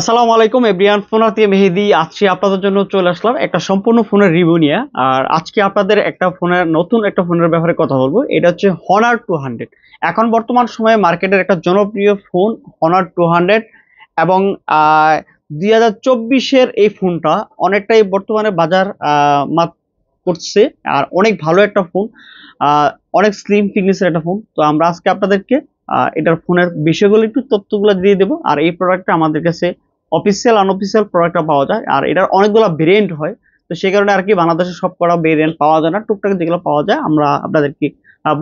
আসসালামু আলাইকুম everyone, phone হাতে মেহেদি। আজকে আপনাদের জন্য চলে আসলাম একটা সম্পূর্ণ ফোনের রিভিউ নিয়ে। আর আজকে আপনাদের নতুন একটা ফোনের ব্যাপারে কথা বলবো। এটা হচ্ছে হনার 200। এখন বর্তমান সময়ে মার্কেটের একটা জনপ্রিয় ফোন হনার 200। এবং আহ 2024-এর এই ফোনটা অনেকটাই বর্তমানে বাজার মাত করছে। আর অনেক ভালো একটা ফোন, আহ অনেক স্লিম ফিটনেসের একটা ফোন। তো আমরা আজকে আপনাদেরকে এটার ফোনের বিষয়গুলো একটু তথ্যগুলো দিয়ে দেবো। আর এই প্রোডাক্টটা আমাদের কাছে অফিসিয়াল আনঅফিসিয়াল প্রোডাক্টটা পাওয়া যায়, আর এটার অনেকগুলো ভেরিয়েন্ট হয়। তো সেই কারণে আর কি বাংলাদেশে সব কটা ভেরিয়েন্ট পাওয়া যায় না, টুকটাক যেগুলো পাওয়া যায় আমরা আপনাদেরকে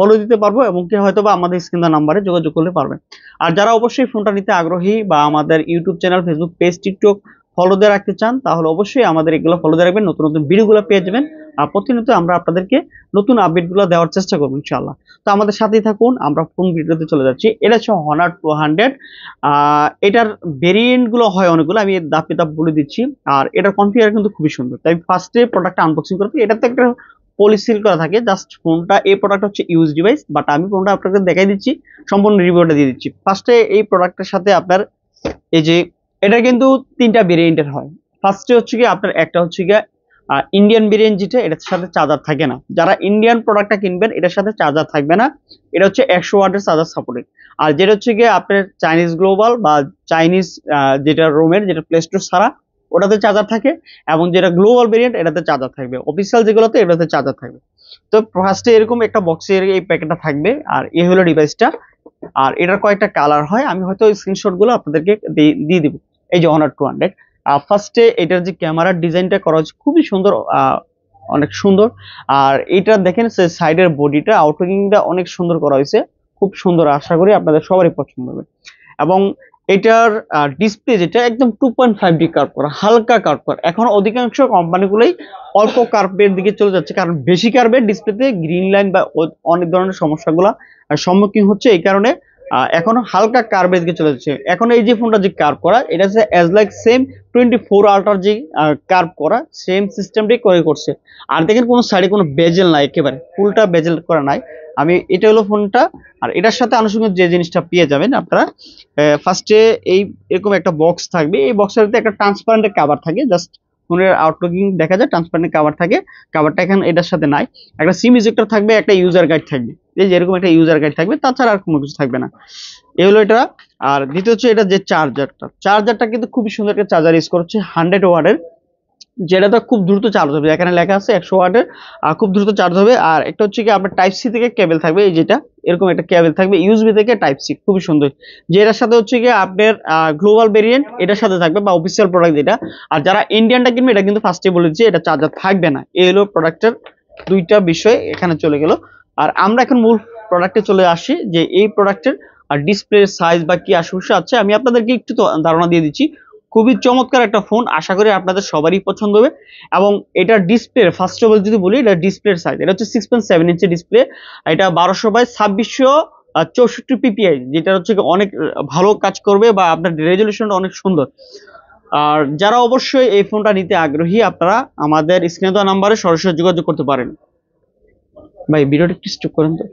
বলে দিতে পারবো, এবং কি হয়তো বা আমাদের স্ক্রিন নাম্বারে যোগাযোগ করলে পারবেন। আর যারা অবশ্যই ফোনটা নিতে আগ্রহী বা আমাদের YouTube channel, Facebook page, TikTok follow দিয়ে রাখতে চান, তাহলে অবশ্যই আমাদের এগুলো ফলো দিয়ে রাখবেন। নতুন নতুন ভিডিওগুলো পেয়ে যাবেন। আর প্রতিনিয়ত আমরা আপনাদেরকে নতুন আপডেটগুলো দেওয়ার চেষ্টা করবো ইনশাআল্লাহ। তো আমাদের সাথেই থাকুন, আমরা ফোন ভিডিওতে চলে যাচ্ছি। এটা হচ্ছে হনার 200। এটার ভেরিয়েন্ট গুলো হয় অনেকগুলো, আমি ধাপে ধাপ বলে দিচ্ছি। আর এটার কনফিগার কিন্তু খুবই সুন্দর, তাই ফার্স্টে প্রোডাক্টটা আনবক্সিং করতে এটাতে একটা পলিসিল করা থাকে। জাস্ট ফোনটা, এই প্রোডাক্ট হচ্ছে ইউজ ডিভাইস, বাট আমি ফোনটা আপনাকে দেখাই দিচ্ছি, সম্পূর্ণ রিভিউটা দিয়ে দিচ্ছি। ফার্স্টে এই প্রোডাক্টের সাথে আপনার এই যে এটা কিন্তু তিনটা ভেরিয়েন্টের হয়। ফার্স্টে হচ্ছে কি আপনার একটা হচ্ছে গিয়ে ইন্ডিয়ান ভেরিয়েন্ট, যেটা এটার সাথে চার্জার থাকে না। যারা ইন্ডিয়ান প্রোডাক্টটা কিনবেন এটার সাথে চার্জার থাকবে না, এটা হচ্ছে 100 ওয়াটের চার্জার সাপোর্টেড। আর যেটা হচ্ছে গিয়ে আপনার চাইনিজ গ্লোবাল বা চাইনিজ যেটা রোমের, যেটা প্লে স্টোর ছাড়া, ওটাতে চার্জার থাকে। এবং যেটা গ্লোবাল ভেরিয়েন্ট এটাতে চার্জার থাকবে, অফিসিয়াল যেগুলোতে এটাতে চার্জার থাকবে। তো ফার্স্টে এরকম একটা বক্সের এই প্যাকেটটা থাকবে, আর এই হলো ডিভাইসটা। আর এটার কয়েকটা কালার হয়, আমি হয়তো স্ক্রিনশট গুলো আপনাদেরকে দিয়ে দিব। এই যে অনার 200। ফার্স্টে এটার যে ক্যামেরার ডিজাইনটা করা হচ্ছে খুবই সুন্দর, অনেক সুন্দর। আর এটা দেখেন সাইডের বডিটা, আউটলুকিংটা অনেক সুন্দর করা হয়েছে, খুব সুন্দর। আশা করি আপনাদের সবারই পছন্দ হবে। এবং এটার ডিসপ্লে যেটা একদম 2.5D কার্ভ করা, হালকা কার্ভ করা। এখন অধিকাংশ কোম্পানিগুলোই অল্প কার্ভের দিকে চলে যাচ্ছে, কারণ বেশি কার্ভের ডিসপ্লেতে গ্রিন লাইন বা অনেক ধরনের সমস্যাগুলো সম্মুখীন হচ্ছে। এই কারণে এখন হালকা কার্ভের দিকে চলে যাচ্ছে। এখন এই যে ফোনটা যে কার্ভ করা, এটা হচ্ছে অ্যাজ লাইক সেম 24 আল্ট্রার যে কার্ভ করা সেম সিস্টেমটাই করছে। আর দেখেন কোনো সাইডে কোনো বেজেল নাই, একেবারে ফুলটা বেজেল করা নাই। এটা হলো ফোনটা। আর এটার সাথে আনুষঙ্গিক যে জিনিসটা পেয়ে যাবেন আপনারা, ফার্স্টে এই এরকম একটা বক্স থাকবে। এই বক্সের ভিতরে একটা ট্রান্সপারেন্ট কভার থাকে, জাস্ট ফোনের আউটলুকিং দেখা যায়, ট্রান্সপারেন্ট কভার থাকে। কভারটা এখন এটার সাথে নাই। একটা সিম ইজেক্টর থাকবে, একটা ইউজার গাইড থাকবে। এই যে এরকম একটা ইউজার গাইড থাকবে, তাছাড়া আর কোনো কিছু থাকবে না। এই হলো এটা। আর দ্বিতীয় হচ্ছে এটা যে চার্জারটা কিন্তু খুবই সুন্দর একটা চার্জার ইউজ করছে, 100 ওয়াটের, যেটাতে খুব দ্রুত চার্জ হবে। এখানে লেখা আছে 100 ওয়াটের, আর খুব দ্রুত চার্জ হবে। আর একটা হচ্ছে কি আপনার টাইপ সি থেকে কেবল থাকবে, এই যেটা এরকম একটা কেবল থাকবে ইউএসবি থেকে টাইপ সি, খুবই সুন্দর। যেটার সাথে হচ্ছে কি আপনার গ্লোবাল ভেরিয়েন্ট এটার সাথে থাকবে, বা অফিসিয়াল প্রোডাক্ট যেটা। আর যারা ইন্ডিয়ানটা কিনবে এটা কিন্তু ফার্স্টে বলে দিচ্ছি, এটা চার্জার থাকবে না। এই হলো প্রোডাক্টের দুইটা বিষয় এখানে চলে গেল। আর আমরা এখন মূল প্রোডাক্টে চলে আসি, যে এই প্রোডাক্টের ডিসপ্লে সাইজ বা কি সমস্যা আছে আমি আপনাদেরকে একটু ধারণা দিয়ে দিচ্ছি। খুবই চমৎকার একটা ফোন, আশা করি আপনাদের সবারই পছন্দ হবে। এবং এটার ডিসপ্লে ফার্স্ট অফ অল যদি বলি, এটা ডিসপ্লের সাইজ, এটা হচ্ছে 6.7 ইঞ্চি ডিসপ্লে। এটা 1200x2664 পিপিআই, যেটা হচ্ছে অনেক ভালো কাজ করবে, বা আপনার রেজলিউশনটা অনেক সুন্দর। আর যারা অবশ্যই এই ফোনটা নিতে আগ্রহী, আপনারা আমাদের স্ক্রিনে দেওয়া নাম্বারে সরাসরি যোগাযোগ করতে পারেন। ভাই ভিডিওটা একটু স্টপ করেন তো।